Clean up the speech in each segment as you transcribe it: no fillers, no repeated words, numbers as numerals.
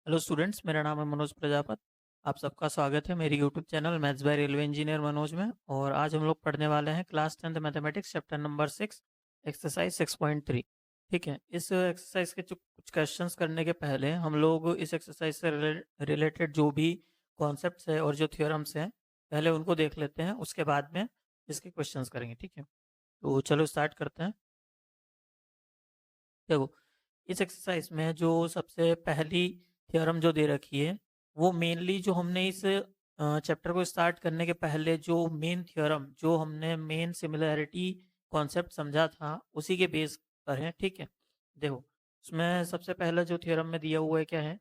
Hello students, मेरा नाम है मनोज प्रजापत। आप सबका स्वागत है मेरी YouTube channel maths by railway engineer Manoj में। और आज हम लोग पढ़ने वाले हैं class 10th mathematics chapter number 6 exercise 6.3। ठीक है, इस एक्सरसाइज के कुछ क्वेश्चंस करने के पहले हम लोग इस एक्सरसाइज से रिलेटेड जो भी कॉन्सेप्ट्स है और जो थ्योरम्स हैं पहले उनको देख लेते हैं, उसके बाद में इसके क्वेश्चंस करेंगे। ठीक है, तो चलो स्टार्ट करते हैं। देखो, इस एक्सरसाइज में जो सबसे पहली थ्योरम जो दे रखी है वो मेनली जो हमने इस चैप्टर को स्टार्ट करने के पहले जो मेन थ्योरम जो हमने मेन सिमिलैरिटी कॉन्सेप्ट समझा था उसी के बेस पर है। ठीक है, देखो उसमें सबसे पहला जो थ्योरम में दिया हुआ है क्या है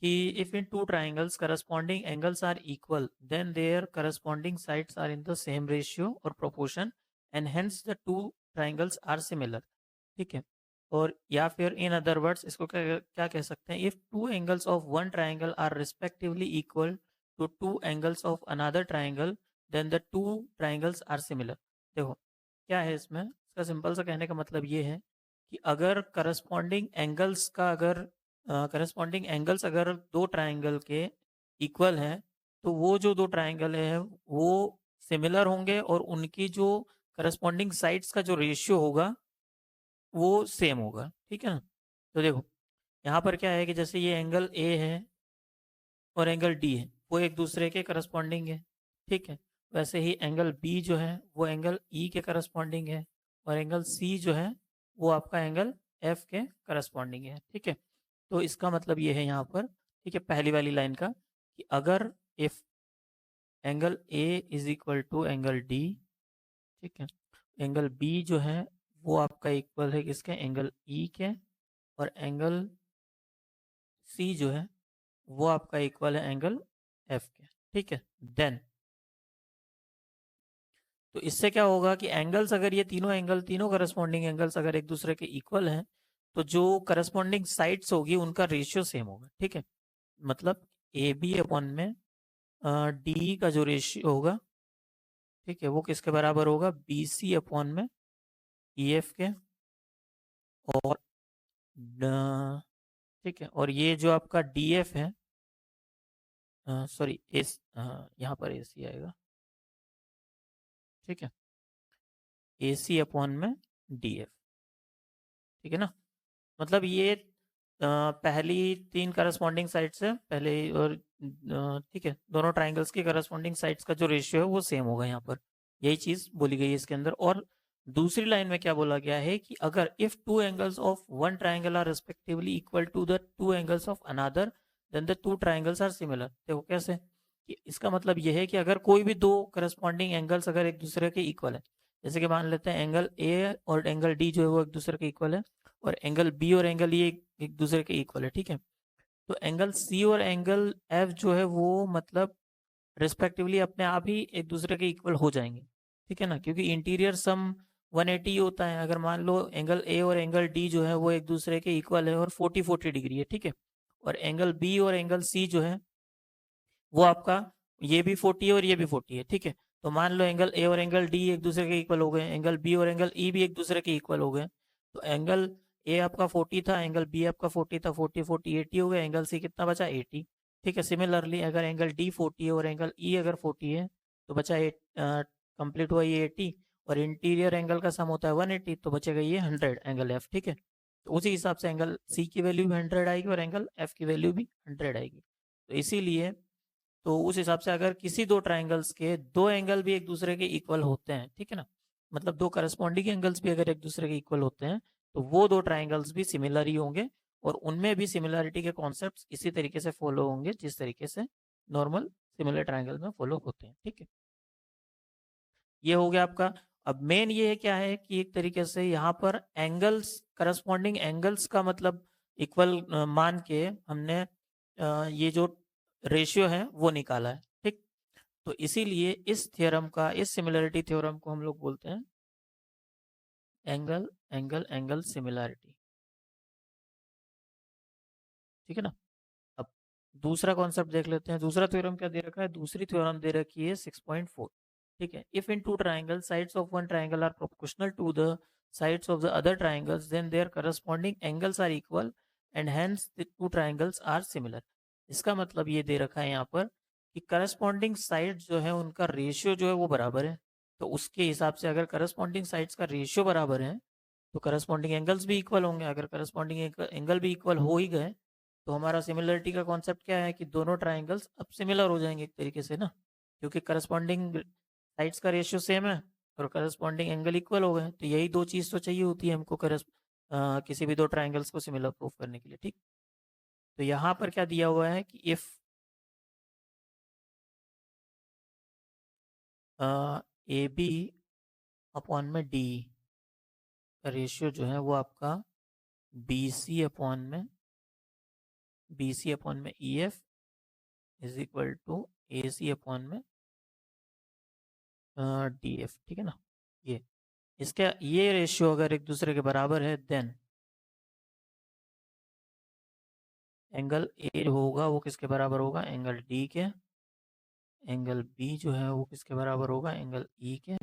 कि if in two triangles corresponding angles are equal then their corresponding sides are in the same ratio और proportion and hence the two triangles are similar. ठीक है, और या फिर इन अदर वर्ड्स इसको क्या क्या कह सकते हैं, if two angles of one triangle are respectively equal to two angles of another triangle then the two triangles are similar. देखो क्या है इसमें, इसका सिंपल सा कहने का मतलब ये है कि अगर करस्पॉन्डिंग एंगल्स अगर दो ट्राइंगल के इक्वल हैं तो वो जो दो ट्राइंगल है वो सिमिलर होंगे और उनकी जो करस्पॉन्डिंग साइड्स का जो रेशियो होगा वो सेम होगा। ठीक है ना, तो देखो यहाँ पर क्या है कि जैसे ये एंगल ए है और एंगल डी है वो एक दूसरे के करस्पॉन्डिंग है। ठीक है, वैसे ही एंगल बी जो है वो एंगल ई के करस्पॉन्डिंग है और एंगल सी जो है वो आपका एंगल एफ के करस्पॉन्डिंग है। ठीक है, तो इसका मतलब ये है यहाँ पर, ठीक है, पहली वाली लाइन का कि अगर if angle A is equal to angle D, ठीक है, एंगल बी जो है वो आपका इक्वल है किसके, एंगल ई के, और एंगल सी जो है वो आपका इक्वल है एंगल एफ के। ठीक है, देन तो इससे क्या होगा कि एंगल्स अगर ये तीनों करस्पॉन्डिंग एंगल्स अगर एक दूसरे के इक्वल हैं तो जो करस्पॉन्डिंग साइड्स होगी उनका रेशियो सेम होगा। ठीक है, मतलब ए बी अपॉन में डी का जो रेशियो होगा, ठीक है, वो किसके बराबर होगा, बी सी अपॉन में ई एफ के। और ठीक है, और ये जो आपका डी एफ है, सॉरी एस, यहाँ पर ए सी आएगा। ठीक है, ए सी अपॉन में डी एफ। ठीक है ना, मतलब ये पहली तीन करस्पॉन्डिंग साइड्स है पहले, और ठीक है दोनों ट्राइंगल्स की करस्पॉन्डिंग साइड्स का जो रेशियो है वो सेम होगा यहाँ पर, यही चीज बोली गई है इसके अंदर। और दूसरी लाइन में क्या बोला गया है कि अगर if two angles of one triangle are respectively equal to the two angles of another then the two triangles are similar. देखो कैसे, कि इसका मतलब ये है कि अगर कोई भी दो करस्पॉन्डिंग एंगल्स अगर एक दूसरे के इक्वल है, जैसे कि मान लेते हैं एंगल ए और एंगल डी जो है वो एक दूसरे के इक्वल है और एंगल बी और एंगल ई एक दूसरे के इक्वल है। ठीक है, तो एंगल सी और एंगल एफ जो है वो मतलब रिस्पेक्टिवली अपने आप ही एक दूसरे के इक्वल हो जाएंगे। ठीक है ना, क्योंकि इंटीरियर सम 180 होता है। अगर मान लो एंगल ए और एंगल डी जो है वो एक दूसरे के इक्वल है और 40-40 डिग्री है। ठीक है, और एंगल बी और एंगल सी जो है वो आपका ये भी 40 है और ये भी 40 है। ठीक है, तो मान लो एंगल ए और एंगल डी एक दूसरे के इक्वल हो गए, एंगल बी और एंगल ई भी एक दूसरे के इक्वल हो गए। तो एंगल ए आपका 40 था, एंगल बी आपका 40 था, 40-40 80 हो गए, एंगल सी कितना बचा, 80। ठीक है, सिमिलरली अगर एंगल डी 40 है और एंगल ई अगर 40 है तो बचा कंप्लीट हुआ ये 80, और इंटीरियर एंगल का सम होता है 180, तो बचेगा ये 100 एंगल एफ। ठीक है, तो उसी हिसाब से एंगल सी की वैल्यू भी 100 आएगी और एंगल एफ की वैल्यू भी 100 आएगी। तो इसीलिए तो उस हिसाब से अगर किसी दो ट्राइंगल्स के दो एंगल भी एक दूसरे के इक्वल होते हैं, ठीक है ना, मतलब दो करस्पॉन्डिंग एंगल्स भी अगर एक दूसरे के इक्वल होते हैं तो वो दो ट्राइंगल्स भी सिमिलर ही होंगे और उनमें भी सिमिलरिटी के कॉन्सेप्ट्स इसी तरीके से फॉलो होंगे जिस तरीके से नॉर्मल सिमिलर ट्राइंगल में फॉलो होते हैं। ठीक है, ये हो गया आपका। अब मेन ये है क्या है कि एक तरीके से यहाँ पर एंगल्स करस्पॉन्डिंग एंगल्स का मतलब इक्वल मान के हमने ये जो रेशियो है वो निकाला है। ठीक, तो इसीलिए इस थ्योरम का, इस सिमिलरिटी थ्योरम को हम लोग बोलते हैं एंगल एंगल एंगल सिमिलरिटी। ठीक है ना, अब दूसरा कॉन्सेप्ट देख लेते हैं। दूसरा थ्योरम क्या दे रखा है, दूसरी थ्योरम दे रखी है 6.4। ठीक है, if in two triangle sides of one triangle are proportional to the sides of the other triangles then their corresponding angles are equal and hence the two triangles are similar। इसका मतलब ये दे रखा है यहाँ पर कि करस्पॉन्डिंग साइड जो है उनका रेशियो जो है वो बराबर है। तो उसके हिसाब से अगर करस्पॉन्डिंग साइड्स का रेशियो बराबर है तो करस्पॉन्डिंग एंगल्स भी इक्वल होंगे। अगर करस्पॉन्डिंग एंगल भी इक्वल हो ही गए तो हमारा सिमिलरिटी का कॉन्सेप्ट क्या है कि दोनों ट्राइंगल्स अब सिमिलर हो जाएंगे एक तरीके से ना, क्योंकि करस्पॉन्डिंग साइड्स का रेशियो सेम है और करस्पॉन्डिंग एंगल इक्वल हो गए। तो यही दो चीज़ तो चाहिए होती है हमको किसी भी दो ट्राइंगल्स को सिमिलर प्रूफ करने के लिए। ठीक, तो यहाँ पर क्या दिया हुआ है कि इफ़ ए बी अपॉन में डी का रेशियो जो है वो आपका बी सी अपॉन में E F is equal to A C upon में डी एफ। ठीक है ना, ये इसका ये रेशियो अगर एक दूसरे के बराबर है देन एंगल ए होगा वो किसके बराबर होगा, एंगल डी के। एंगल बी जो है वो किसके बराबर होगा, एंगल ई के।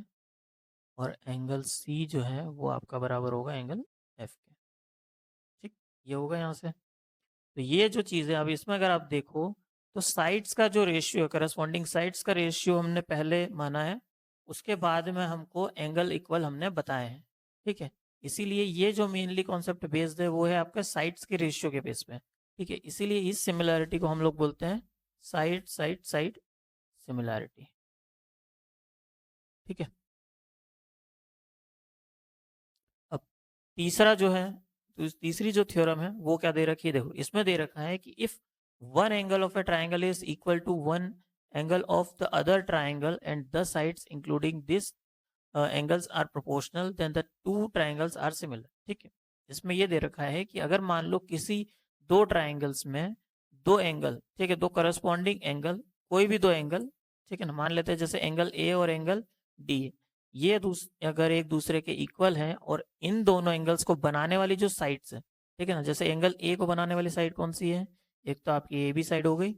और एंगल सी जो है वो आपका बराबर होगा एंगल एफ के। ठीक, ये होगा यहाँ से। तो ये जो चीज़ है अब इसमें अगर आप देखो तो साइड्स का जो रेशियो है, करस्पॉन्डिंग साइड्स का रेशियो हमने पहले माना है, उसके बाद में हमको एंगल इक्वल हमने बताए हैं। ठीक है, इसीलिए ये जो मेनली कॉन्सेप्ट बेस्ड है वो है आपका साइड्स के रेशियो के बेस पे। ठीक है, इसीलिए इस सिमिलैरिटी को हम लोग बोलते हैं साइड साइड साइड सिमिलैरिटी। ठीक है, अब तीसरा जो है, तो तीसरी जो थ्योरम है वो क्या दे रखी है, देखो इसमें दे रखा है कि if one angle of a triangle is equal to one angle of the other triangle and the sides including this angles are proportional then the two triangles are similar. ठीक है, इसमें ये दे रखा है कि अगर मान लो किसी दो ट्राइंगल्स में दो एंगल, ठीक है, दो करस्पॉन्डिंग एंगल, कोई भी दो एंगल, ठीक है ना, मान लेते हैं जैसे एंगल ए और एंगल डी, ये अगर एक दूसरे के इक्वल है और इन दोनों एंगल्स को बनाने वाली जो साइड्स है, ठीक है ना, जैसे एंगल ए को बनाने वाली साइड कौन सी है, एक तो आपकी ए बी साइड हो गई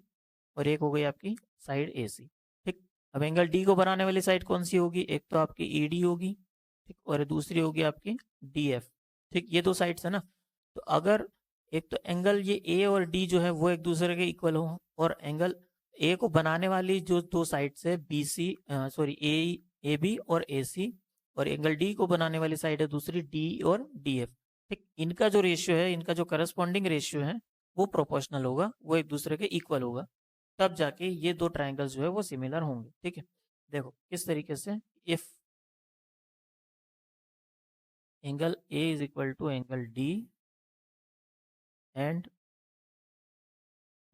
और एक हो गई आपकी साइड ए सी। ठीक, अब एंगल डी को बनाने वाली साइड कौन सी होगी, एक तो आपकी ई डी होगी, ठीक, और दूसरी होगी आपकी डी एफ। ठीक, ये दो साइड्स है ना। तो अगर एक तो एंगल ये ए और डी जो है वो एक दूसरे के इक्वल हो और एंगल ए को बनाने वाली जो दो साइड्स है B C sorry A B और ए सी, और एंगल डी को बनाने वाली साइड है दूसरी डी और डी एफ। ठीक, इनका जो रेशियो है, इनका जो करस्पॉन्डिंग रेशियो है वो प्रोपोर्शनल होगा, वो एक दूसरे के इक्वल होगा, तब जाके ये दो ट्राइंगल्स जो है वो सिमिलर होंगे। ठीक है, देखो किस तरीके से, if angle A is equal to angle D and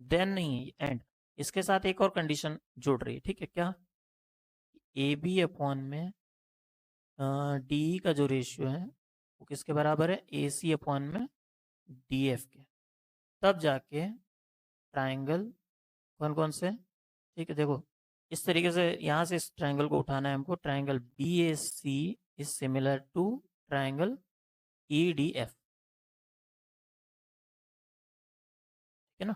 then नहीं एंड, इसके साथ एक और कंडीशन जुड़ रही है। ठीक है, क्या, ए बी अपॉन में डी का जो रेशियो है वो किसके बराबर है, ए सी अपॉन में डी एफ के, तब जाके ट्राइंगल कौन कौन से, ठीक है, देखो इस तरीके से यहाँ से इस ट्राइंगल को उठाना है हमको, triangle B A C is similar to triangle E D F. ठीक है ना,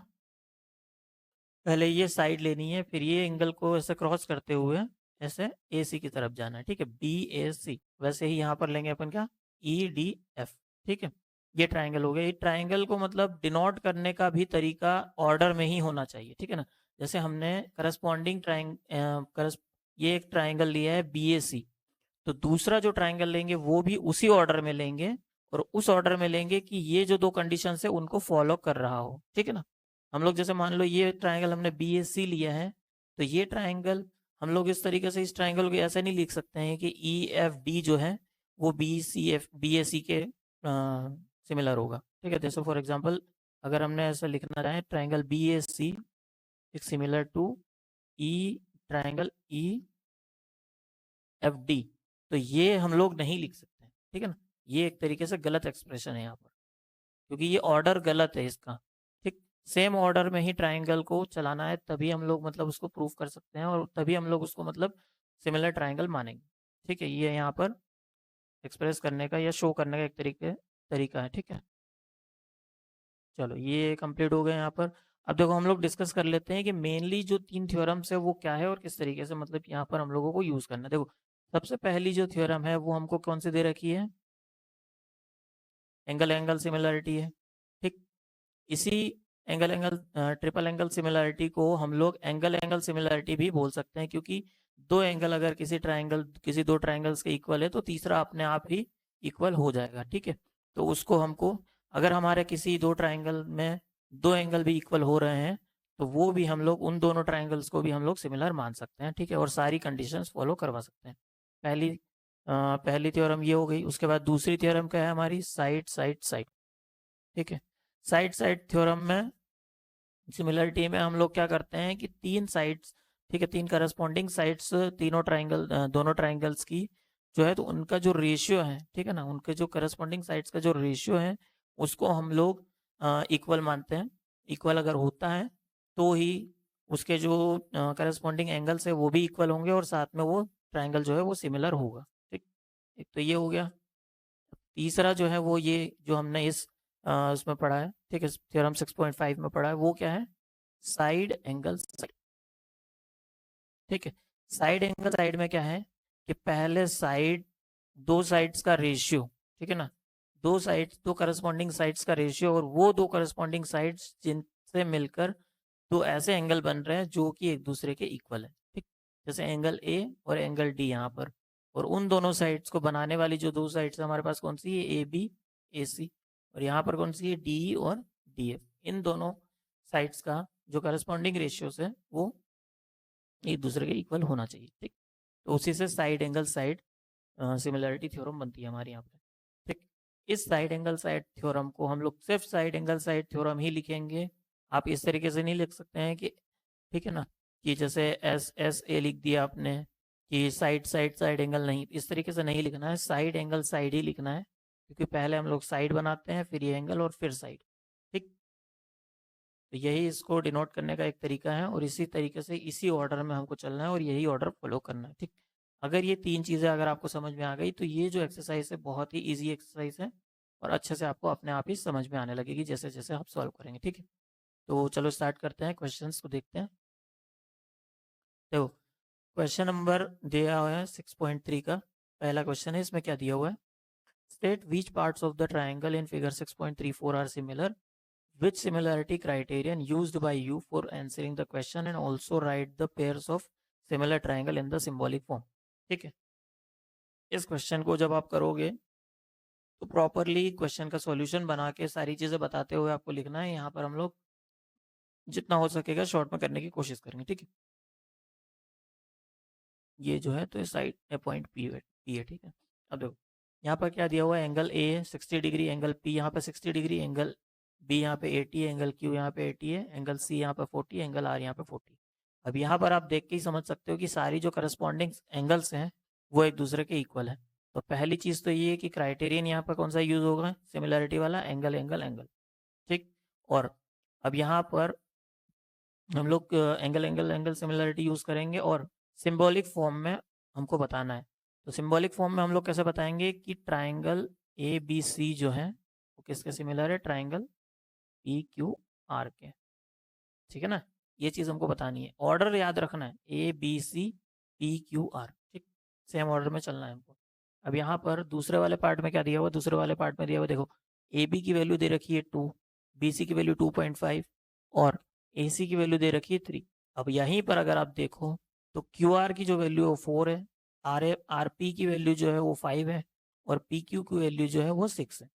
पहले ये साइड लेनी है, फिर ये एंगल को ऐसे क्रॉस करते हुए ऐसे ए सी की तरफ जाना है। ठीक है, बी ए सी, वैसे ही यहाँ पर लेंगे अपन क्या, ई डी एफ। ठीक है, ये ट्राइंगल हो गया। ये ट्राइंगल को मतलब डिनोट करने का भी तरीका ऑर्डर में ही होना चाहिए। ठीक है ना, जैसे हमने करस्पॉन्डिंग ये एक ट्राइंगल लिया है बी ए सी, तो दूसरा जो ट्राइंगल लेंगे वो भी उसी ऑर्डर में लेंगे और उस ऑर्डर में लेंगे कि ये जो दो कंडीशन है उनको फॉलो कर रहा हो। ठीक है ना, हम लोग जैसे मान लो ये ट्राइंगल हमने बी ए सी लिया है, तो ये ट्राइंगल हम लोग इस तरीके से इस ट्राइंगल को ऐसे नहीं लिख सकते हैं कि ई एफ डी जो है वो बी ए सी के सिमिलर होगा। ठीक है, जैसे फॉर एग्जांपल अगर हमने ऐसा लिखना चाहे triangle B A C similar to E triangle E F D, तो ये हम लोग नहीं लिख सकते हैं। ठीक है ना, ये एक तरीके से गलत एक्सप्रेशन है यहाँ पर, क्योंकि ये ऑर्डर गलत है इसका। ठीक, सेम ऑर्डर में ही ट्राइंगल को चलाना है, तभी हम लोग मतलब उसको प्रूव कर सकते हैं और तभी हम लोग उसको मतलब सिमिलर ट्राइंगल मानेंगे। ठीक है, ये यहाँ पर एक्सप्रेस करने का या शो करने का एक तरीका है। ठीक है, चलो ये कंप्लीट हो गया यहाँ पर। अब देखो हम लोग डिस्कस कर लेते हैं कि मेनली जो तीन थ्योरम्स है वो क्या है और किस तरीके से मतलब यहाँ पर हम लोगों को यूज़ करना है। देखो सबसे पहली जो थ्योरम है वो हमको कौन सी दे रखी है, एंगल एंगल सिमिलरिटी है। ठीक, इसी ट्रिपल एंगल सिमिलरिटी को हम लोग एंगल एंगल सिमिलरिटी भी बोल सकते हैं, क्योंकि दो एंगल अगर किसी दो ट्राइंगल्स के इक्वल है तो तीसरा अपने आप ही इक्वल हो जाएगा। ठीक है, तो उसको हमको, अगर हमारे किसी दो ट्राइंगल में दो एंगल भी इक्वल हो रहे हैं तो वो भी हम लोग उन दोनों ट्राइंगल्स को भी हम लोग सिमिलर मान सकते हैं। ठीक है, और सारी कंडीशंस फॉलो करवा सकते हैं। पहली थ्योरम ये हो गई। उसके बाद दूसरी थ्योरम क्या है हमारी, साइड साइड साइड। ठीक है, साइड साइड थ्योरम में सिमिलरिटी में हम लोग क्या करते हैं कि तीन साइड्स, ठीक है, तीन करस्पॉन्डिंग साइड्स दोनों ट्राइंगल्स की जो है तो उनका जो रेशियो है, ठीक है ना, उनके जो करस्पॉन्डिंग साइड्स का जो रेशियो है उसको हम लोग इक्वल मानते हैं। इक्वल अगर होता है तो ही उसके जो करस्पॉन्डिंग एंगल्स है वो भी इक्वल होंगे और साथ में वो ट्राइंगल जो है वो सिमिलर होगा। ठीक, एक तो ये हो गया। तीसरा जो है वो ये जो हमने उसमें पढ़ा है, ठीक है, थ्योरम 6.5 में पढ़ा है, वो क्या है, साइड एंगल साइड। ठीक है, साइड एंगल साइड में क्या है कि पहले साइड, दो साइड्स का रेशियो, ठीक है ना, दो करस्पॉन्डिंग साइड्स का रेशियो, और वो दो करस्पॉन्डिंग साइड्स जिनसे मिलकर दो ऐसे एंगल बन रहे हैं जो कि एक दूसरे के इक्वल है। ठीक, जैसे एंगल ए और एंगल डी यहाँ पर, और उन दोनों साइड्स को बनाने वाली जो दो साइड्स हमारे पास कौन सी है, ए बी ए सी, और यहाँ पर कौन सी है, डी ई और डी एफ। इन दोनों साइड्स का जो करस्पॉन्डिंग रेशियोस है वो एक दूसरे के इक्वल होना चाहिए। ठीक, तो उसी से side angle side similarity theorem बनती है हमारे यहाँ पे। ठीक, इस साइड एंगल साइड थ्योरम को हम लोग सिर्फ साइड एंगल साइड थ्योरम ही लिखेंगे। आप इस तरीके से नहीं लिख सकते हैं कि, ठीक है ना, कि जैसे एस एस ए लिख दिया आपने कि साइड साइड साइड एंगल, नहीं, इस तरीके से नहीं लिखना है, साइड एंगल साइड ही लिखना है, क्योंकि पहले हम लोग साइड बनाते हैं, फिर ये एंगल, और फिर साइड। ठीक, तो यही इसको डिनोट करने का एक तरीका है, और इसी तरीके से इसी ऑर्डर में हमको चलना है और यही ऑर्डर फॉलो करना है। ठीक, अगर ये तीन चीज़ें अगर आपको समझ में आ गई तो ये जो एक्सरसाइज है बहुत ही इजी एक्सरसाइज है, और अच्छे से आपको अपने आप ही समझ में आने लगेगी जैसे जैसे आप सॉल्व करेंगे। ठीक है, तो चलो स्टार्ट करते हैं, क्वेश्चंस को देखते हैं। देखो, क्वेश्चन नंबर दिया हुआ है 6.3 का, पहला क्वेश्चन है, इसमें क्या दिया हुआ है, state which parts of the triangle in figure 6.34 are similar, which similarity criterion used by you for answering the question, and also write the pairs of similar triangle in the symbolic form। ठीक है, इस question को जब आप करोगे तो properly question का solution बना के सारी चीज़ें बताते हुए आपको लिखना है। यहाँ पर हम लोग जितना हो सकेगा शॉर्ट में करने की कोशिश करेंगे। ठीक है, ये जो है तो साइड पॉइंट पी है। ठीक है, अब देखो यहाँ पर क्या दिया हुआ है, एंगल ए 60 डिग्री, एंगल पी यहाँ पे 60 डिग्री, एंगल बी यहाँ पे 80 है, एंगल क्यू यहाँ पे 80 है, एंगल सी यहाँ पे 40, एंगल आर यहाँ पे 40। अब यहाँ पर आप देख के ही समझ सकते हो कि सारी जो करस्पॉन्डिंग एंगल्स हैं वो एक दूसरे के इक्वल है। तो पहली चीज़ तो ये है कि क्राइटेरियन यहाँ पर कौन सा यूज होगा, सिमिलरिटी वाला, एंगल एंगल एंगल। ठीक, और अब यहाँ पर हम लोग angle angle angle similarity use करेंगे, और सिंबॉलिक फॉर्म में हमको बताना है। तो सिंबॉलिक फॉर्म में हम लोग कैसे बताएंगे कि ट्राइंगल ए बी सी जो है वो किसके सिमिलर है, ट्राइंगल पी क्यू आर के। ठीक है ना, ये चीज़ हमको बतानी है, ऑर्डर याद रखना है, A B C P Q R. ठीक, सेम ऑर्डर में चलना है हमको। अब यहाँ पर दूसरे वाले पार्ट में क्या दिया हुआ, दूसरे वाले पार्ट में दिया हुआ, देखो ए बी की वैल्यू दे रखी है 2, बी सी की वैल्यू 2.5, और ए सी की वैल्यू दे रखी है 3। अब यहीं पर अगर आप देखो तो क्यू आर की जो वैल्यू है वो 4 है, आर पी की वैल्यू जो है वो 5 है, और पी क्यू की वैल्यू जो है वो 6 है।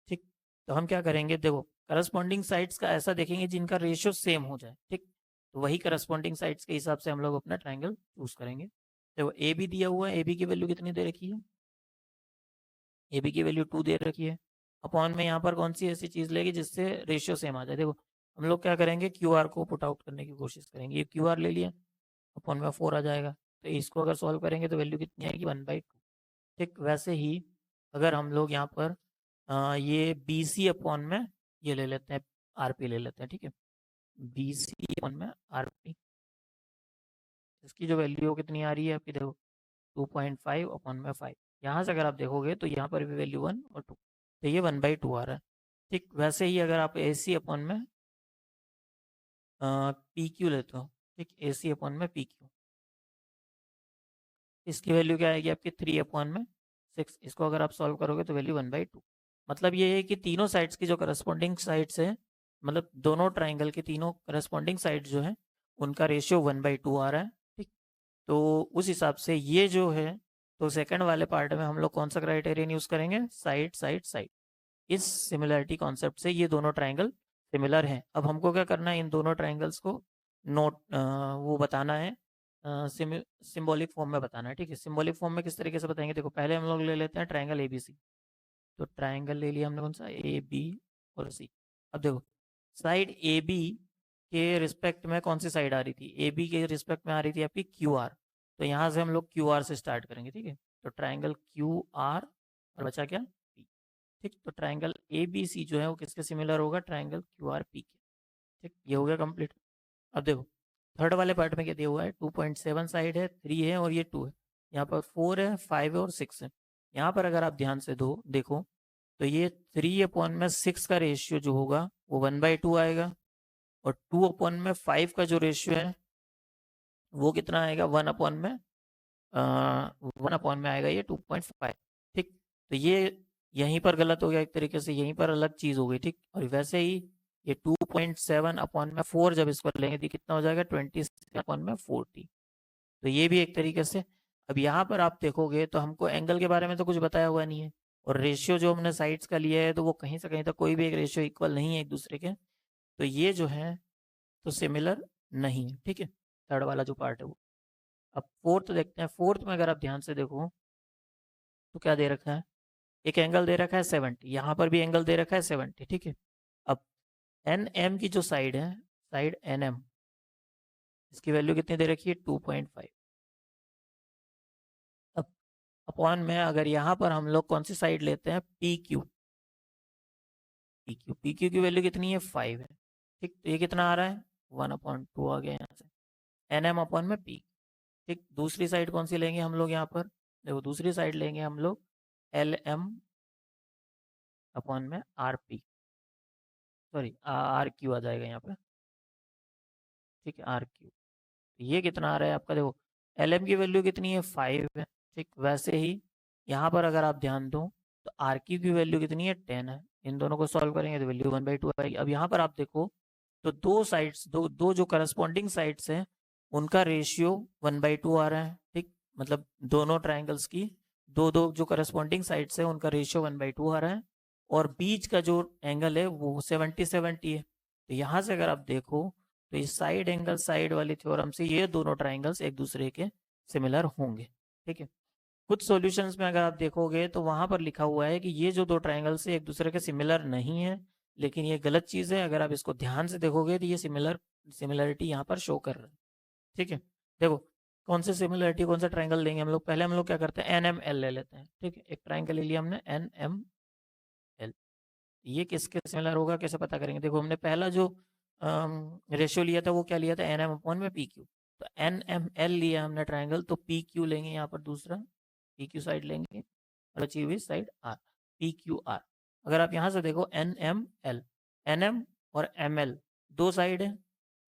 ठीक, तो हम क्या करेंगे, देखो करस्पॉन्डिंग साइड्स का ऐसा देखेंगे जिनका रेशियो सेम हो जाए। ठीक, तो वही करस्पॉन्डिंग साइड्स के हिसाब से हम लोग अपना ट्राइंगल चूज करेंगे। देखो ए बी दिया हुआ है, ए बी की वैल्यू कितनी दे रखी है, ए बी की वैल्यू 2 दे रखी है। अपॉन में यहाँ पर कौन सी ऐसी चीज़ लेगी जिससे रेशियो सेम आ जाए, देखो हम लोग क्या करेंगे, क्यू आर को पुट आउट करने की कोशिश करेंगे। ये क्यू आर ले लिया, अपॉन में 4 आ जाएगा, तो इसको अगर सॉल्व करेंगे तो वैल्यू कितनी आएगी, 1/2। ठीक, वैसे ही अगर हम लोग यहाँ पर ये बी सी अपॉन में ये ले लेते हैं, आर पी ले लेते हैं। ठीक है, बी सी अपॉन में आर पी, इसकी जो वैल्यू कितनी आ रही है आपकी, देखो 2.5 अपॉन में 5। यहाँ से अगर आप देखोगे तो यहाँ पर भी वैल्यू 1 और 2, तो ये 1/2 आ रहा है। ठीक, वैसे ही अगर आप ए सी अपॉन में पी क्यू लेते हो, ठीक, ए सी अपॉन में पी क्यू, इसकी वैल्यू क्या आएगी आपकी 3 अपॉन में 6। इसको अगर आप सॉल्व करोगे तो वैल्यू 1/2। मतलब ये है कि तीनों साइड्स की जो करस्पॉन्डिंग साइड्स है मतलब दोनों ट्राइंगल के तीनों करस्पॉन्डिंग साइड जो है उनका रेशियो 1/2 आ रहा है, ठीक। तो उस हिसाब से ये जो है, तो सेकंड वाले पार्ट में हम लोग कौन सा क्राइटेरियन यूज़ करेंगे, साइड साइड साइड। इस सिमिलरिटी कॉन्सेप्ट से ये दोनों ट्राइंगल सिमिलर हैं। अब हमको क्या करना है, इन दोनों ट्राइंगल्स को नोट वो बताना है, सिंबॉलिक फॉर्म में बताना है, ठीक है। सिंबॉलिक फॉर्म में किस तरीके से बताएंगे, देखो पहले हम लोग ले लेते हैं ट्राइंगल ABC। तो ट्राइंगल ले लिया हमने, कौन सा, AB और C। अब देखो साइड AB के रिस्पेक्ट में कौन सी साइड आ रही थी, AB के रिस्पेक्ट में आ रही थी आपकी QR। तो यहाँ से हम लोग QR से स्टार्ट करेंगे, ठीक है। तो ट्राइंगल QR और बचा क्या, P, ठीक। तो ट्राइंगल ABC जो है वो किसके सिमिलर होगा, ट्राइंगल QRP के, ठीक। ये हो गया कंप्लीट। अब देखो थर्ड वाले पार्ट में क्या दिया हुआ है, 2.7 साइड है, 3 है और ये 2 है। यहाँ पर 4 है, 5 है और 6 है। यहाँ पर अगर आप ध्यान से देखो तो ये 3/6 का रेशियो जो होगा वो 1/2 आएगा, और 2/5 का जो रेशियो है वो कितना आएगा, 1/में आएगा ये 2.5, ठीक। तो ये यहीं पर गलत हो गया एक तरीके से, यहीं पर अलग चीज़ हो गई, ठीक। और वैसे ही ये 2.7/4 जब इसको लेंगे तो कितना हो जाएगा, 26/40। तो ये भी एक तरीके से। अब यहाँ पर आप देखोगे तो हमको एंगल के बारे में तो कुछ बताया हुआ नहीं है, और रेशियो जो हमने साइड्स का लिया है तो वो कहीं से कहीं तक कोई भी एक रेशियो इक्वल नहीं है एक दूसरे के। तो ये जो है तो सिमिलर नहीं है, ठीक है। थर्ड वाला जो पार्ट है वो। अब फोर्थ देखते हैं। फोर्थ में अगर आप ध्यान से देखो तो क्या दे रखा है, एक एंगल दे रखा है 70, यहाँ पर भी एंगल दे रखा है 70, ठीक है। अब NM की जो साइड है, साइड NM, इसकी वैल्यू कितनी दे रखी है, 2.5। अब अपॉन में अगर यहाँ पर हम लोग कौन सी साइड लेते हैं, PQ, PQ की वैल्यू कितनी है, 5 है, ठीक। तो ये कितना आ रहा है, 1/2 आ गया यहाँ से, NM अपॉन में P, ठीक। दूसरी साइड कौन सी लेंगे हम लोग यहाँ पर, देखो दूसरी साइड लेंगे हम लोग LM अपॉन में RP, सॉरी RQ आ जाएगा यहाँ पे, ठीक है, RQ। ये कितना आ रहा है आपका, देखो LM की वैल्यू कितनी है, 5 है, ठीक। वैसे ही यहाँ पर अगर आप ध्यान दो तो RQ की वैल्यू कितनी है, 10 है। इन दोनों को सॉल्व करेंगे तो वैल्यू 1/2 आएगी। अब यहाँ पर आप देखो तो दो साइड्स, दो जो करस्पॉन्डिंग साइड्स हैं उनका रेशियो 1/2 आ रहा है, ठीक। मतलब दोनों ट्राइंगल्स की दो दो जो करस्पॉन्डिंग साइड्स है उनका रेशियो 1/2 आ रहा है, और बीच का जो एंगल है वो 70-70 है। तो यहाँ से अगर आप देखो तो इस साइड एंगल साइड वाली थ्योरम से ये दोनों ट्राइंगल्स एक दूसरे के सिमिलर होंगे, ठीक है। कुछ सॉल्यूशंस में अगर आप देखोगे तो वहां पर लिखा हुआ है कि ये जो दो ट्राइंगल्स है एक दूसरे के सिमिलर नहीं है, लेकिन ये गलत चीज़ है। अगर आप इसको ध्यान से देखोगे तो ये सिमिलरिटी यहाँ पर शो कर रहा है, ठीक है। देखो कौन से सिमिलरिटी, कौन सा ट्राइंगल लेंगे हम लोग, पहले हम लोग क्या करते हैं, NML ले लेते हैं, ठीक है। एक ट्राइंगल ले लिया हमने NML, ये किसके सिमिलर होगा, कैसे पता करेंगे, देखो हमने पहला जो रेशियो लिया था वो क्या लिया था, NM/PQ। तो NML लिया हमने ट्राइंगल, तो PQ लेंगे यहाँ पर, दूसरा PQ साइड लेंगे और बची हुई साइड R, PQR। अगर आप यहाँ से देखो NML, NM और ML दो साइड है,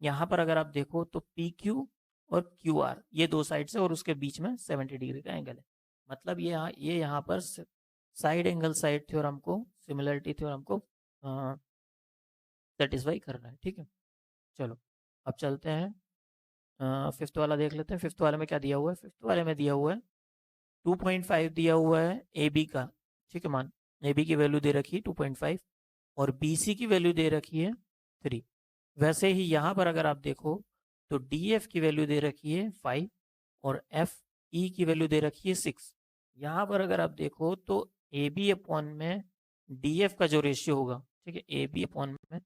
यहाँ पर अगर आप देखो तो PQ और QR ये दो साइड से, और उसके बीच में 70 डिग्री का एंगल है। मतलब ये यहाँ पर साइड एंगल साइड थ्योरम को, सिमिलरिटी थ्योरम को सेटिस्फाई कर रहा है, ठीक है। चलो अब चलते हैं, फिफ्थ वाला देख लेते हैं। फिफ्थ वाले में क्या दिया हुआ है, फिफ्थ वाले में दिया हुआ है 2.5 दिया हुआ है AB का, ठीक है। मान AB की वैल्यू दे रखी है 2.5 और BC की वैल्यू दे रखी है 3। वैसे ही यहाँ पर अगर आप देखो तो DF की वैल्यू दे रखी है 5 और FE की वैल्यू दे रखी है 6। यहाँ पर अगर आप देखो तो AB अपॉन में DF का जो रेशियो होगा, ठीक है, AB अपॉन में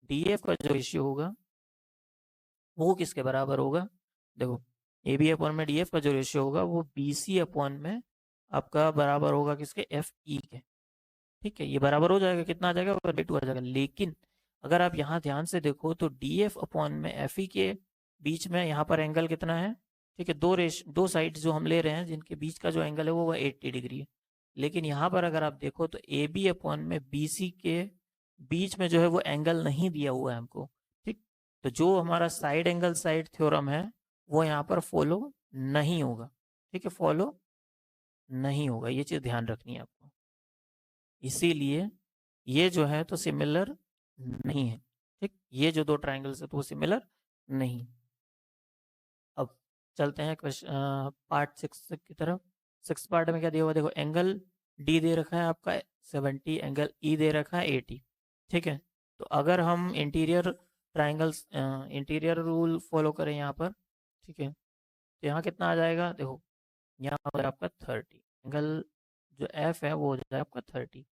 DF का जो रेशियो होगा वो किसके बराबर होगा, देखो AB अपॉन में DF का जो रेशियो होगा वो BC अपॉन में आपका बराबर होगा किसके, FE के, ठीक है। ये बराबर हो जाएगा, कितना आ जाएगा, 1/2 आ जाएगा। लेकिन अगर आप यहाँ ध्यान से देखो तो DF अपॉन में FE के बीच में यहाँ पर एंगल कितना है, ठीक है। दो साइड जो हम ले रहे हैं जिनके बीच का जो एंगल है वो 80 डिग्री है। लेकिन यहाँ पर अगर आप देखो तो AB अपॉन में BC के बीच में जो है वो एंगल नहीं दिया हुआ है हमको, ठीक। तो जो हमारा साइड एंगल साइड थ्योरम है वो यहाँ पर फॉलो नहीं होगा, ठीक है, फॉलो नहीं होगा। ये चीज़ ध्यान रखनी है आपको। इसीलिए ये जो है तो सिमिलर नहीं है। ठीक, ये जो दो ट्राइंगल्स है तो वो सिमिलर नहीं। अब चलते हैं क्वेश्चन पार्ट 6 की तरफ। 6 पार्ट में क्या दिया हुआ, देखो एंगल डी दे रखा है आपका 70, एंगल ई दे रखा है 80। ठीक है, तो अगर हम interior triangles interior rule follow करें यहाँ पर, ठीक है, तो यहाँ कितना आ जाएगा, देखो यहाँ पर आपका 30, एंगल जो एफ है वो हो जाएगा आपका 30।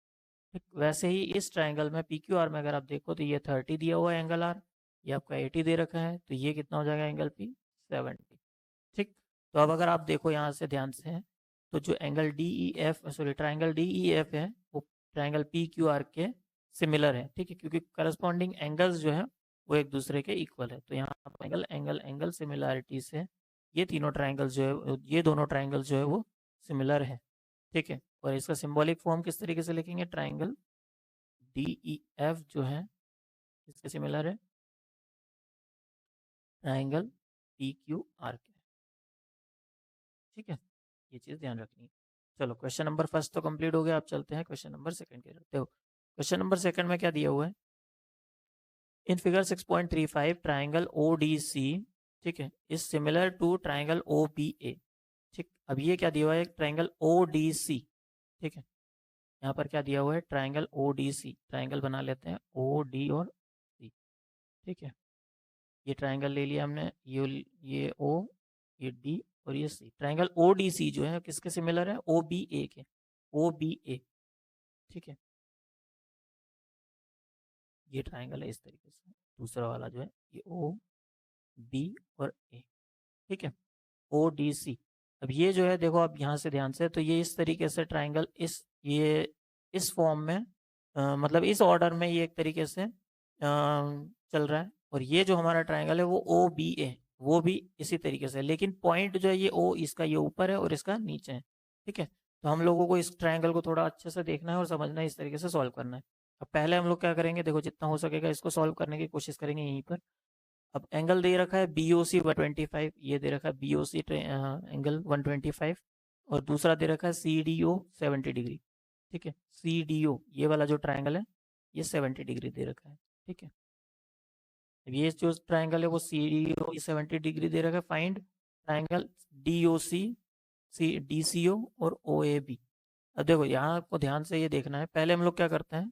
ठीक, वैसे ही इस ट्राइंगल में पी क्यू आर में अगर आप देखो तो ये 30 दिया हुआ है एंगल आर, ये आपका 80 दे रखा है, तो ये कितना हो जाएगा एंगल पी, 70। ठीक, तो अब अगर आप देखो यहाँ से ध्यान से, तो जो angle D E F sorry triangle D E F है वो ट्राइंगल पी क्यू आर के सिमिलर है। ठीक है, क्योंकि करस्पॉन्डिंग एंगल्स जो है वो एक दूसरे के इक्वल है, तो यहाँ पर एंगल एंगल एंगल सिमिलैरिटी से ये तीनों ट्राइंगल्स जो है, ये दोनों ट्राइंगल्स जो है वो सिमिलर है। ठीक है, और इसका सिंबॉलिक फॉर्म किस तरीके से लिखेंगे, ट्राइंगल डी ई एफ जो है इसके सिमिलर है ट्राइंगल पी क्यू आर के। ठीक है, ये चीज़ ध्यान रखनी है। चलो क्वेश्चन नंबर फर्स्ट तो कंप्लीट हो गया, अब चलते हैं क्वेश्चन नंबर सेकंड की तरफ। देखो क्वेश्चन नंबर सेकंड में क्या दिया हुआ है, in figure 6.35 triangle O D C, ठीक है, is similar to triangle O B A. ठीक, अब ये क्या दिया हुआ है, ट्राइंगल ओ डी सी। ठीक है, यहाँ पर क्या दिया हुआ है, triangle O D C, triangle बना लेते हैं ओ डी और सी। ठीक है, ये ट्राइंगल ले लिया हमने, ये ओ, ये डी और ये सी। ट्राइंगल ओ डी सी जो है किसके सिमिलर है, ओ बी ए के, ओ बी ए। ठीक है, ये ट्राइंगल है इस तरीके से, दूसरा वाला जो है ये ओ बी और ए। ठीक है, ओ डी सी। अब ये जो है देखो, अब यहाँ से ध्यान से, तो ये इस तरीके से ट्राइंगल ये इस फॉर्म में मतलब इस ऑर्डर में ये एक तरीके से चल रहा है, और ये जो हमारा ट्राइंगल है वो ओ बी ए, वो भी इसी तरीके से, लेकिन पॉइंट जो है ये ओ, इसका ये ऊपर है और इसका नीचे है। ठीक है, तो हम लोगों को इस ट्राइंगल को थोड़ा अच्छे से देखना है और समझना है, इस तरीके से सॉल्व करना है। अब पहले हम लोग क्या करेंगे, देखो जितना हो सकेगा इसको सॉल्व करने की कोशिश करेंगे यहीं पर। अब एंगल दे रखा है बी ओ सी 125, ये दे रखा है बी ओ सी एंगल 125, और दूसरा दे रखा है सी डी ओ 70 डिग्री। ठीक है, सी डी ओ ये वाला जो ट्राइंगल है ये 70 डिग्री दे रखा है। ठीक है, अब ये जो ट्राइंगल है वो सी डी ओ 70 डिग्री दे रखा है, फाइंड ट्राइंगल डी ओ सी, सी डी सी ओ और ओ ए बी। अब देखो यहाँ आपको ध्यान से ये देखना है, पहले हम लोग क्या करते हैं,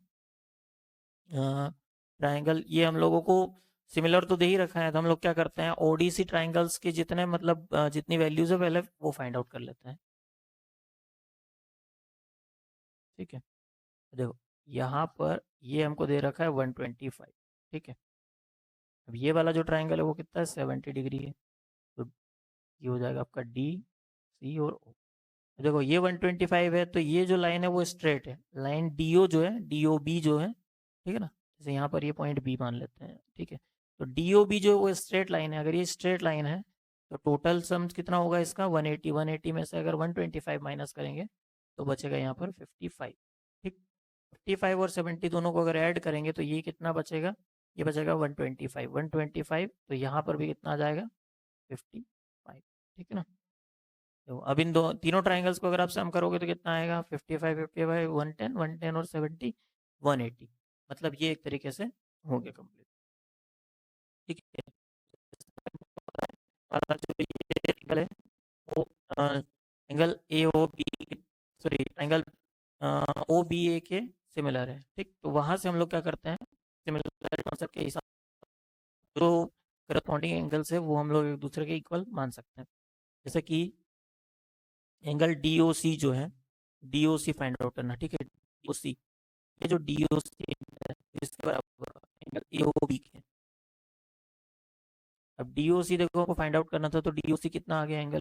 ट्राइंगल ये हम लोगों को सिमिलर तो दे ही रखा है, तो हम लोग क्या करते हैं, ओडीसी ट्राइंगल्स के जितने मतलब जितनी वैल्यूज है पहले वो फाइंड आउट कर लेते हैं। ठीक है, देखो यहाँ पर ये हमको दे रखा है 125। ठीक है, अब ये वाला जो ट्राइंगल है वो कितना है, 70 डिग्री है, तो ये हो जाएगा आपका डी सी और ओ। देखो ये 125 है, तो ये जो लाइन है वो स्ट्रेट है, लाइन डी ओ जो है, डी ओ बी जो है, ठीक है ना, जैसे यहाँ पर ये पॉइंट बी मान लेते हैं। ठीक है, तो डी ओ बी जो है वो स्ट्रेट लाइन है, अगर ये स्ट्रेट लाइन है तो टोटल सम कितना होगा इसका, 180। 180 में से अगर 125 माइनस करेंगे तो बचेगा यहाँ पर 55। ठीक, 55 और 70 दोनों को अगर ऐड करेंगे तो ये कितना बचेगा, ये बचेगा 125। 125 तो यहाँ पर भी कितना आ जाएगा, 55। ठीक है ना, तो अब इन दो तीनों ट्राइंगल्स को अगर आप सम करोगे तो कितना आएगा, 55 55 110 110 और 70 180। मतलब ये एक तरीके से हो गया कंप्लीट। ठीक है, वाला जो ये एंगल है वो angle A O B, sorry angle O B A के सिमिलर है। ठीक, तो वहाँ से हम लोग क्या करते हैं, सिमिलर कॉन्सेप्ट के हिसाब जो करस्पॉन्डिंग एंगल्स है वो हम लोग एक दूसरे के इक्वल मान सकते हैं। जैसे कि एंगल डी ओ सी जो है, डी ओ सी फाइंड आउट करना। ठीक है, डी ओ सी, ये जो डी ओ सी है इसके बराबर एंगल ए ओ बी के। अब डी ओ सी देखो आपको फाइंड आउट करना था, तो डी ओ सी कितना आ गया एंगल,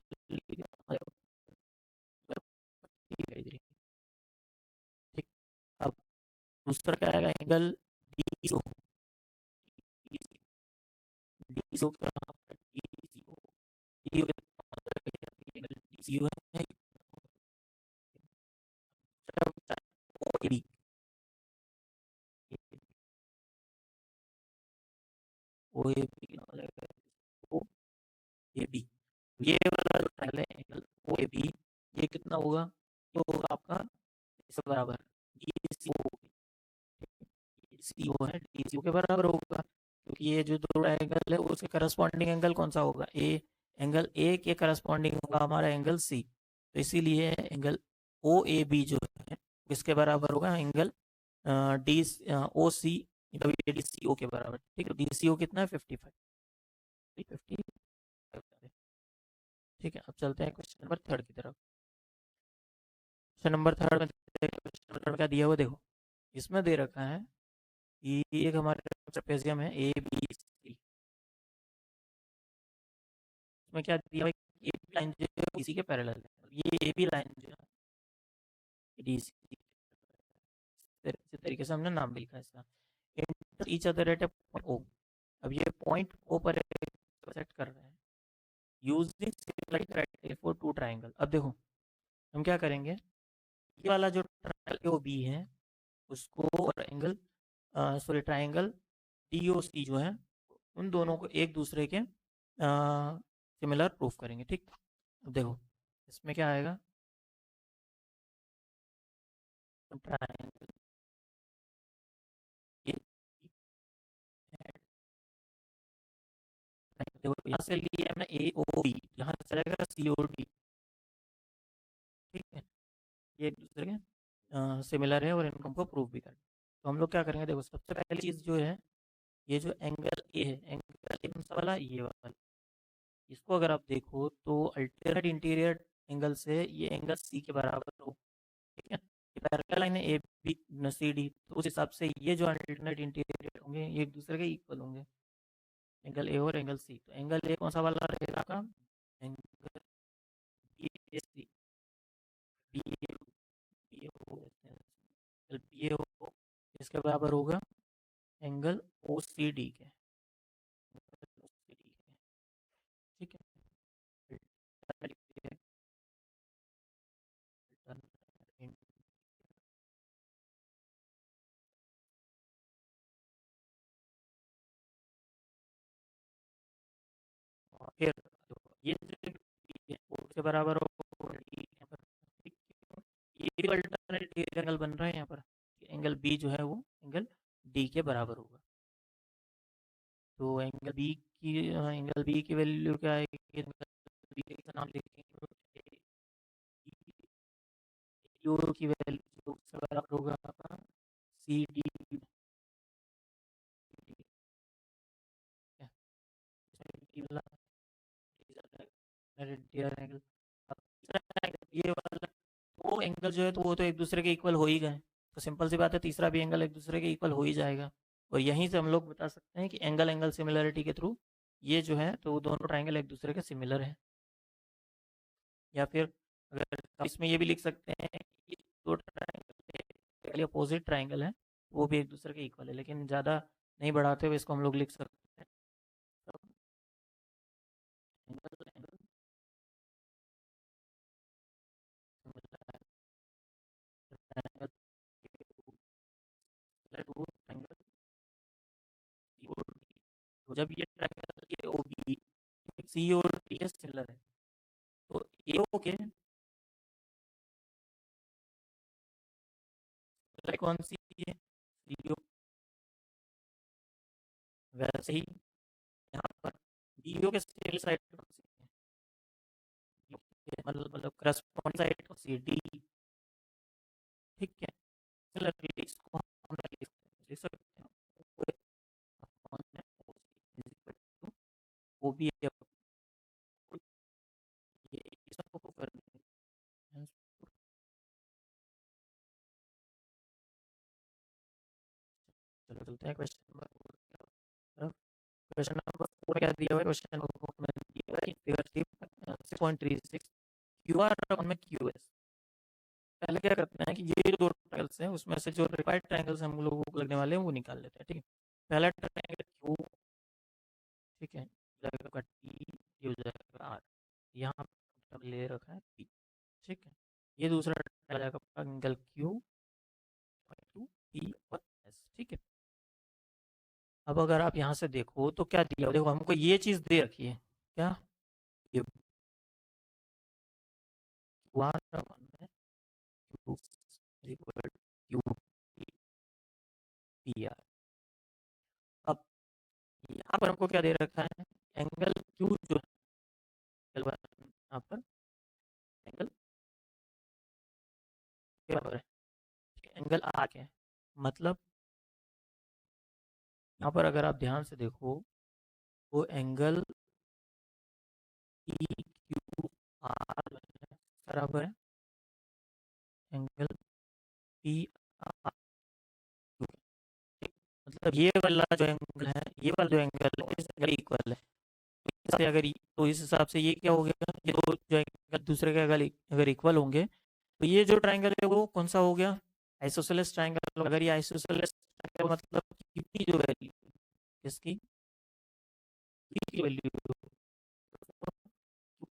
ठीक, अब दूसरा क्या आएगा, angle D O, D O का D O, D O angle D C O है, O A B, O A B कितना हो जाएगा, ओ ए बी, ये वाला जो ट्रायंगल है एंगल ओ ए बी, ये कितना होगा, ये होगा आपका इसके बराबर, ये सी ओ, DCO है, DCO के बराबर होगा, क्योंकि ये जो दो एंगल है उसके करस्पॉन्डिंग एंगल कौन सा होगा, एंगल ए के करस्पॉन्डिंग होगा हमारा एंगल सी, तो इसीलिए एंगल OAB जो है किसके बराबर होगा, एंगल डी OC DCO के बराबर। ठीक है, DCO कितना है, 55, 55। ठीक है, अब चलते हैं क्वेश्चन नंबर 3 की तरफ। क्वेश्चन नंबर 3 में क्वेश्चन नंबर 3 क्या दिया हुआ देखो, इसमें दे रखा है कि एक हमारे ट्रेपेजियम है ABC, इसमें क्या दिया हुआ है, AB लाइन जो है BC के पैरेलल है, ये AB लाइन जो है DC, इस तरीके से हमने नाम भी लिखा है इसका, inter each other at point O। अब ये पॉइंट O पर सेट कर रहे हैं using similarity criteria for two triangle. अब देखो हम क्या करेंगे, ये वाला जो ट्राइंगल OB है उसको और एंगल सॉरी ट्राइंगल DOC जो है उन दोनों को एक दूसरे के सिमिलर प्रूफ करेंगे। ठीक, अब देखो इसमें क्या आएगा, ट्राइंगल यहाँ से लिए हमने AOB, यहाँ से चलेगा COD। ठीक है, ये एक दूसरे के सिमिलर है और इनको हमको प्रूफ भी करना। तो हम लोग क्या करेंगे, देखो सबसे पहली चीज़ जो है, ये जो एंगल ए है, एंगल ए कौन सा वाला, ये वाला, इसको अगर आप देखो तो अल्टरनेट इंटीरियर एंगल से ये एंगल सी के बराबर हो। ठीक है, ये पैरेलल लाइन है ए बी सी डी, तो उस हिसाब से ये जो अल्टरनेट इंटीरियर होंगे ये एक दूसरे के इक्वल होंगे, एंगल ए और एंगल सी। तो एंगल ए कौन सा वाला रहेगा आपका, angle B A C, B A B A O, angle B A O इसके बराबर होगा एंगल ओ सी डी के। ठीक है, फिर ये उसके बराबर होगा D यहाँ पर। ठीक है, ये भी अल्टरनेट एंगल बन रहा है यहाँ पर, एंगल बी जो है वो एंगल डी के बराबर होगा। तो एंगल बी की वैल्यू क्या आएगी, एंगल बी का नाम लिखेंगे, यू की वैल्यू उसके बराबर होगा आपका सी डी, ये वाला वो एंगल जो है तो वो तो एक दूसरे के इक्वल हो ही गए, तो सिंपल सी बात है तीसरा भी एंगल एक दूसरे के इक्वल हो ही जाएगा। और यहीं से हम लोग बता सकते हैं कि एंगल एंगल सिमिलरिटी के थ्रू ये जो है तो दोनों ट्राइंगल एक दूसरे के सिमिलर हैं। या फिर अगर इसमें ये भी लिख सकते हैं कि दो ट्राइंगल अपोजिट ट्राइंगल है वो भी एक दूसरे के इक्वल है, लेकिन ज़्यादा नहीं बढ़ाते हुए इसको हम लोग लिख सकते हैं एंगल एंगल ट्राइंगल तो जब ये ट्राइंगल के ओ बी सी और डी के सिमिलर है तो ए ओ के कौन सी है, सी ओ, वैसे ही यहाँ पर डी ओ के सिमिलर साइड कौन सी है, मतलब करस्पॉन्डिंग साइड कौन सी है, डी। ठीक है, सिमिलरली इसको हम लिख सकते हैं ओ बी ये सबको करना है। चलो चलते हैं क्वेश्चन नंबर 4। क्वेश्चन नंबर 4 क्या दिया हुआ है, क्वेश्चन नंबर 4 में दिया हुआ है फिगर 6.36 क्यू आर में क्यू एस। पहले क्या करते हैं कि ये जो दो ट्रायंगल्स हैं उसमें से जो रिक्वायर्ड ट्रायंगल्स हम लोगों को लगने वाले हैं वो निकाल लेते हैं। ठीक है, पहला ट्रायंगल क्यू, ठीक है, जाएगा टी, ये हो जाएगा आर, यहाँ पर ले रखा है पी। ठीक है, ये दूसरा ट्रायंगल जाएगा एंगल क्यू टू पी और एस। ठीक है, अब अगर आप यहाँ से देखो तो क्या दिया, देखो हमको ये चीज़ दे रखी है, क्या ये Q R Q Q P R, यहाँ पर हमको क्या दे रखा है, एंगल क्यू जो है यहाँ पर एंगल के बराबर है, एंगल आर के है। मतलब यहाँ पर अगर आप ध्यान से देखो वो एंगल ई क्यू आर बराबर है एंगल पी आर, मतलब ये वाला जो एंगल है, ये वाला जो एंगल है इस एंगल इक्वल है। इससे अगर तो इस हिसाब से ये क्या हो गया, ये दो जो एंगल दूसरे के अगर इक्वल होंगे तो ये जो ट्रायंगल है वो कौन सा हो गया, आइसोसेलेस ट्रायंगल। अगर ये आइसोसेलेस ट्रायंगल मतलब की जो वैल्यू इसकी p की वैल्यू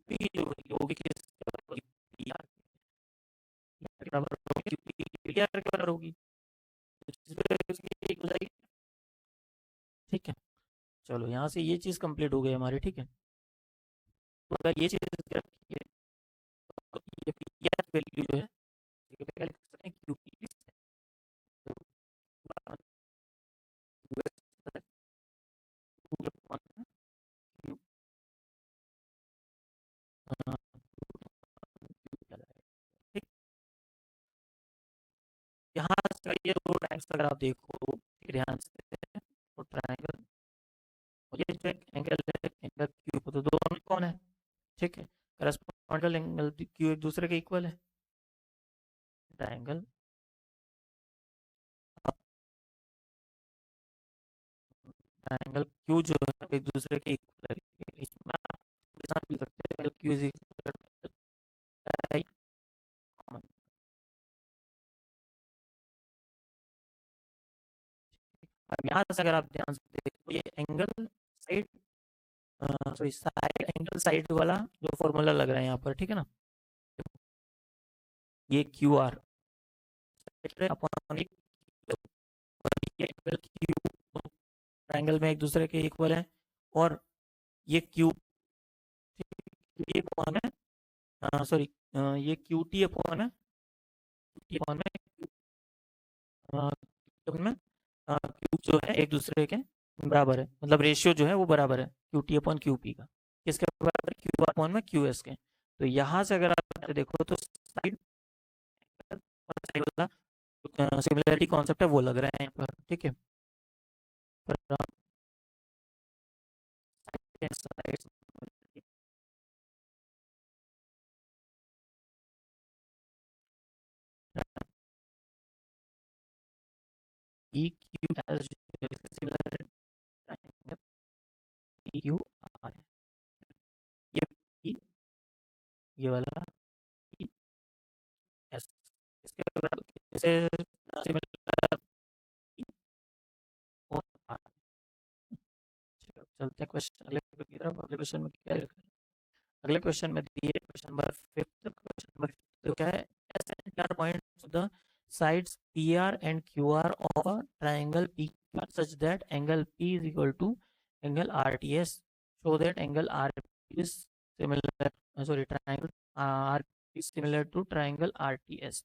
p की जो वैल्यू होगी किसके बराबर होगी, PR के बराबर होगी, PR के बराबर होगी, तो जिस पे उसकी एक हो जाएगी। ठीक है, चलो यहाँ से ये चीज़ कंप्लीट हो गई हमारी। ठीक है, तो अगर ये चीज़ रखी है तो ये PR वैल्यू जो है ये क्या लिख सकते हैं, QP तो ठीक, यहाँ से ये दो ट्रायंगल्स अगर आप देखो ध्यान से, तो ट्रायंगल और ये जो एंगल है एंगल क्यू, तो दोनों कौन है, ठीक है, करस्पॉन्डिंग एंगल क्यू एक दूसरे के इक्वल है। ट्रायंगल ट्रायंगल क्यू जो है एक दूसरे के इक्वल है, इसमें आप साथ भी सकते हैं क्यू इज इक्वल कॉमन। अब यहाँ से अगर आप ध्यान से देखो ये angle side sorry side angle side वाला जो फॉर्मूला लग रहा है यहाँ पर, ठीक है ना, ये क्यू आर अपॉन ये एंगल क्यू ट्रायंगल में एक दूसरे के इक्वल है, और ये क्यू टी अपॉन है सॉरी ये क्यू टी अपॉन है टी अपॉन में क्यू जो है एक दूसरे के बराबर है, मतलब रेशियो जो है वो बराबर है Q T upon Q P का, किसके बराबर है, क्यू अपॉन में क्यू एस के। तो यहाँ से अगर आप देखो तो साइड वाला सिमिलरिटी कॉन्सेप्ट है वो लग रहा है यहाँ पर, ठीक है, पर side E Q S similar E Q R है, ये ई ये वाला ई एस इसके बराबर इसे सिमिलर ई और आर। चलते हैं क्वेश्चन अगले की तरफ। अगले क्वेश्चन में क्या लिखा है, अगले क्वेश्चन में दिए क्वेश्चन नंबर 5, क्वेश्चन नंबर 5 तो क्या है, S and R points the sides PR and QR of a triangle PQ such that angle P is equal to angle RTS, so that angle RP is similar sorry triangle RP is similar to triangle RTS।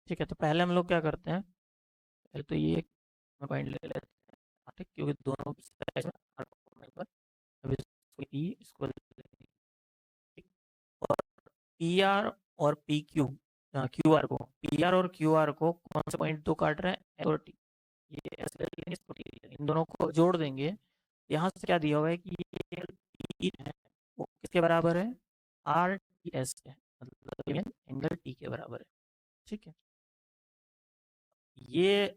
ठीक है, तो पहले हम लोग क्या करते हैं, पहले तो ये पॉइंट ले लेते हैं, ठीक, क्योंकि दोनों साइड में R को मिलकर अब इसको E इसको और पी आर और पी क्यू क्यू आर को पी आर और क्यू आर को कौन से पॉइंट दो काट रहे हैं, एस और टी, ये एस ले लेंगे, इसको टी ले लेंगे, इन दोनों को जोड़ देंगे। यहाँ से क्या दिया हुआ है कि ये टी है वो किसके बराबर है, आर टी एस के, मतलब एंगल टी के बराबर है। ठीक है, ये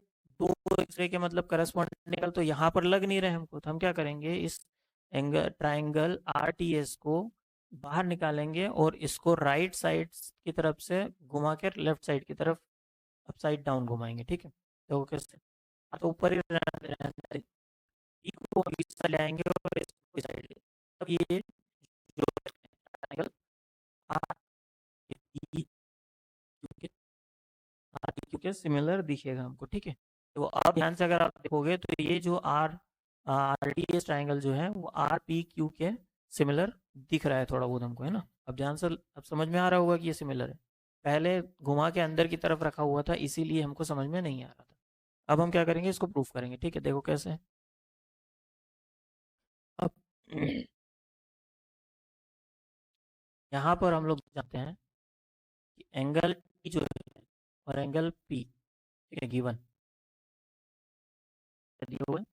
दो दूसरे के मतलब करस्पॉन्डिंग तो यहाँ पर लग नहीं रहे हमको, तो हम क्या करेंगे, इस angle triangle R T S को बाहर निकालेंगे और इसको राइट साइड की तरफ से घुमा कर लेफ्ट साइड की तरफ अपसाइड डाउन घुमाएंगे। ठीक है, तो कैसे, तो ऊपर ही को इस साइड लाएंगे और इसको इस साइड, तब ये जो ट्राइंगल आर क्योंकि सिमिलर दिखेगा हमको। ठीक है, तो अब ध्यान से अगर आप देखोगे तो ये जो आर डी एस ट्राइंगल जो है वो आर पी क्यू के सिमिलर दिख रहा है थोड़ा बहुत हमको, है ना। अब ध्यान से अब समझ में आ रहा होगा कि ये सिमिलर है, पहले घुमा के अंदर की तरफ रखा हुआ था इसीलिए हमको समझ में नहीं आ रहा था। अब हम क्या करेंगे, इसको प्रूफ करेंगे। ठीक है, देखो कैसे, यहाँ पर हम लोग जानते हैं कि एंगल टी जो है और एंगल पी, ठीक है, गिवन दिया हुआ है,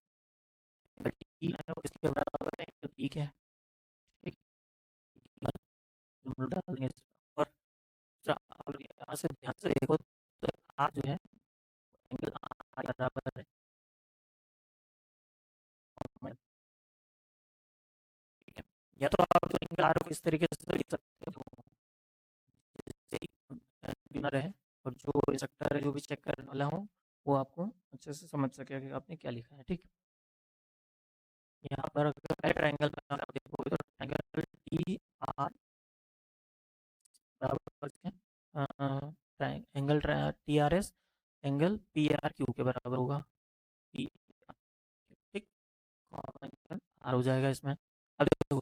एंगल टी है और इसके बराबर है एंगल पी के है, ठीक है, हम लोग डाल देंगे इसमें। और आप यहाँ से ध्यान से देखो तो आर जो है एंगल आर के बराबर है, ठीक है। या तो आप जो एंगल आर को इस तरीके से लिख सकते हो बिना रहे, और जो इंस्ट्रक्टर है जो भी चेक करने वाला हो वो आपको अच्छे से समझ सके कि आपने क्या लिखा है, ठीक है। यहाँ पर अगर राइट ट्रायंगल में आप देखोगे तो ट्रायंगल टी आर बराबर angle T R S angle P R Q के बराबर होगा, पी ठीक, एंगल आर हो जाएगा इसमें। अब देखो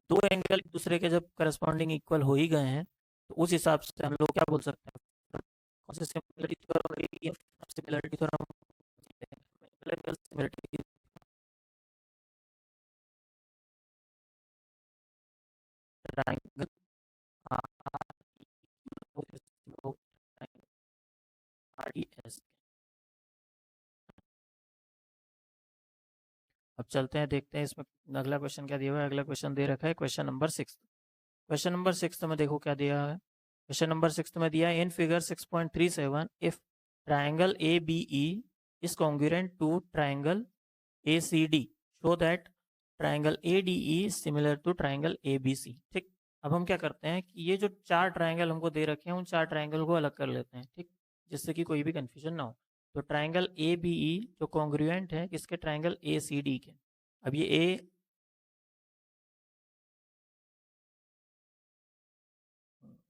दो एंगल एक दूसरे के जब करस्पॉन्डिंग इक्वल हो ही गए हैं तो उस हिसाब से हम लोग क्या बोल सकते हैं, कौन से सिमिलरिटी थ्योरम रहेगी, similarity theorem similarity triangle RDS। अब चलते हैं देखते हैं इसमें अगला क्वेश्चन क्या दिया हुआ है। अगला क्वेश्चन दे रखा है क्वेश्चन नंबर 6। क्वेश्चन नंबर 6 में देखो क्या दिया है। क्वेश्चन नंबर 6 में दिया है in figure 6.37 if triangle ABE is congruent to triangle ACD show that triangle ADE is similar to triangle ABC। ठीक, अब हम क्या करते हैं कि ये जो चार ट्रायंगल हमको दे रखे हैं उन चार ट्रायंगल को अलग कर लेते हैं, ठीक, जिससे कि कोई भी कंफ्यूजन ना हो। तो ट्रायंगल ABE जो कॉन्ग्रुएंट है किसके, ट्रायंगल ACD के। अब ये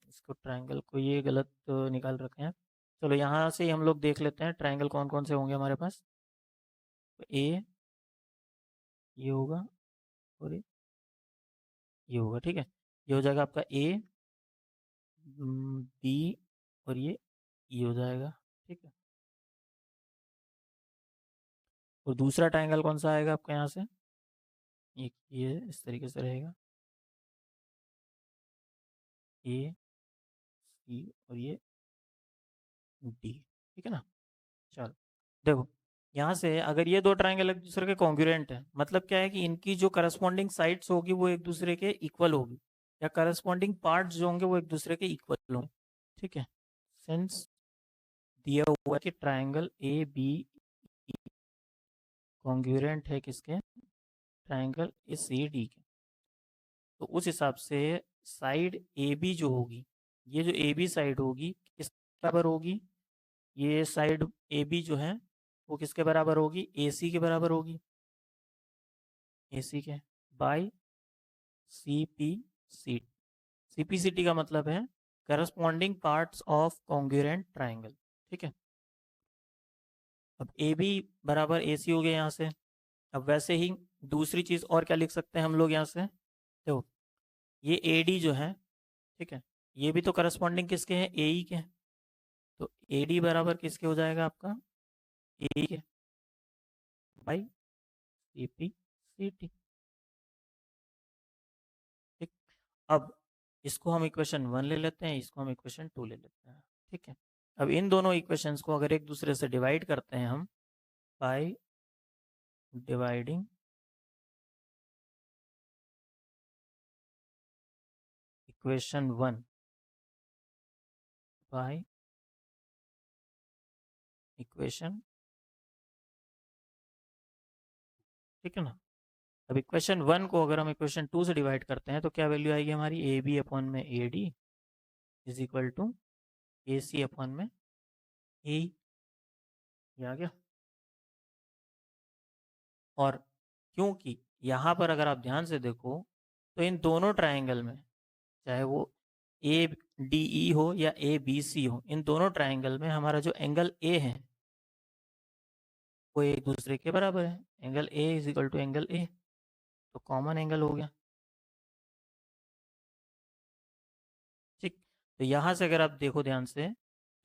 इसको ट्रायंगल को ये गलत निकाल रखे हैं। चलो यहाँ से ही हम लोग देख लेते हैं ट्रायंगल कौन कौन से होंगे हमारे पास। तो ये होगा और ये होगा, ठीक है। ये हो जाएगा आपका बी और ये हो जाएगा, ठीक है। और दूसरा ट्रायंगल कौन सा आएगा आपका यहाँ से, एक ये इस तरीके से रहेगा, ए सी और ये डी, ठीक है ना। चलो देखो यहाँ से अगर ये दो ट्रायंगल एक दूसरे के कॉन्ग्रुएंट है मतलब क्या है कि इनकी जो करस्पॉन्डिंग साइड्स होगी वो एक दूसरे के इक्वल होगी, या करस्पॉन्डिंग पार्ट्स जो होंगे वो एक दूसरे के इक्वल होंगे, ठीक है। सिंस दिया हुआ है कि ट्रायंगल ए बी कॉन्ग्रुएंट है किसके, ट्रायंगल ए सी डी के, तो उस हिसाब से साइड ए बी जो होगी, ये जो ए बी साइड होगी किस बराबर होगी, ये साइड ए बी जो है वो किसके बराबर होगी, ए सी के बराबर होगी, ए सी के by C P C. C P C T का मतलब है corresponding parts of congruent triangle, ठीक है। अब ए बी बराबर ए सी हो गया यहाँ से। अब वैसे ही दूसरी चीज़ और क्या लिख सकते हैं हम लोग यहाँ से, देखो ये ए डी जो है, ठीक है, ये भी तो करस्पॉन्डिंग किसके हैं, ए ई के। तो ए डी बराबर किसके हो जाएगा आपका, ए ई के by C P C T, ठीक। अब इसको हम इक्वेशन 1 ले लेते हैं, इसको हम इक्वेशन 2 ले लेते हैं, ठीक है। अब इन दोनों इक्वेशंस को अगर एक दूसरे से डिवाइड करते हैं हम by dividing equation 1 by equation, ठीक है ना। अब इक्वेशन 1 को अगर हम इक्वेशन 2 से डिवाइड करते हैं तो क्या वैल्यू आएगी हमारी, ए बी अपॉन में A D is equal to A C upon में ए, ये आ गया। और क्योंकि यहाँ पर अगर आप ध्यान से देखो तो इन दोनों ट्रायंगल में चाहे वो ए डी ई हो या ए बी सी हो, इन दोनों ट्रायंगल में हमारा जो एंगल ए है वो एक दूसरे के बराबर है, angle A is equal to angle A, तो कॉमन एंगल हो गया, ठीक। तो यहाँ से अगर आप देखो ध्यान से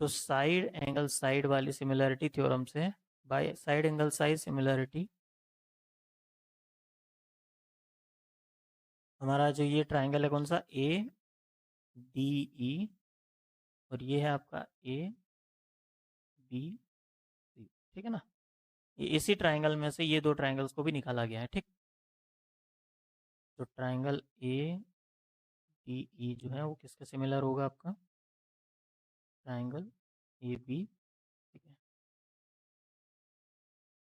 तो साइड एंगल साइड वाली सिमिलरिटी थ्योरम से by side angle side similarity हमारा जो ये ट्राइंगल है कौन सा, ए डी ई, और ये है आपका ए बी सी, ठीक है ना। ये इसी ट्राइंगल में से ये दो ट्राइंगल्स को भी निकाला गया है, ठीक। तो ट्राइंगल ए डी ई जो है वो किसके सिमिलर होगा, आपका ट्राइंगल ए बी, ठीक है।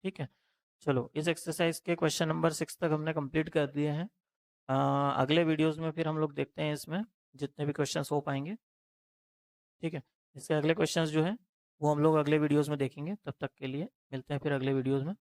ठीक है, चलो इस एक्सरसाइज के क्वेश्चन नंबर 6 तक हमने कंप्लीट कर दिए हैं। अगले वीडियोस में फिर हम लोग देखते हैं इसमें जितने भी क्वेश्चंस हो पाएंगे, ठीक है। इसके अगले क्वेश्चंस जो हैं वो हम लोग अगले वीडियोस में देखेंगे। तब तक के लिए मिलते हैं फिर अगले वीडियोस में।